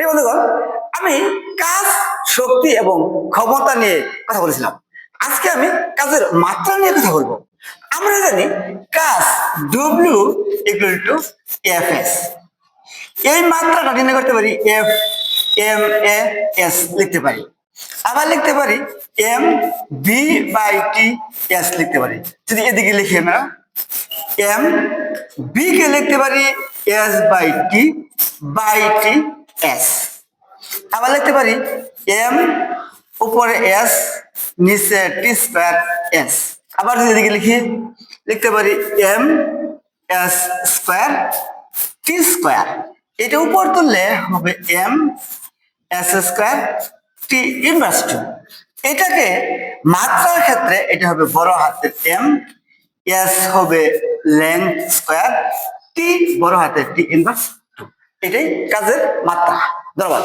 বন্ধুগণ, আমি কাজ, শক্তি এবং ক্ষমতা নিয়ে কথা বলেছিলাম। আজকে আমি কাজের মাত্রা নিয়ে কথা বলবো। আমরা জানি কাজ W equal to F S. এই মাত্রাটা নির্ণয় করতে পারি এফ এম এ এস লিখতে পারি, আবার লিখতে পারি M B by T S লিখতে পারি। যদি এদিকে লিখি আমরা এম বি কে লিখতে পারি এস বাই টি এস, আবার লিখতে পারি এম উপরে এস নিচে টি স্কয়ার এস। আবার যদি এদিকে লিখি লিখতে পারি M S square T square. এটা উপর তুললে হবে M S square T inverse two. এটাকে মাত্রার ক্ষেত্রে এটা হবে বড় হাতের এম, এস হবে লেন্থ স্কয়ার, টি বড় হাতের টি ইনভার্স টু। এটাই কাজের মাত্রা। ধন্যবাদ।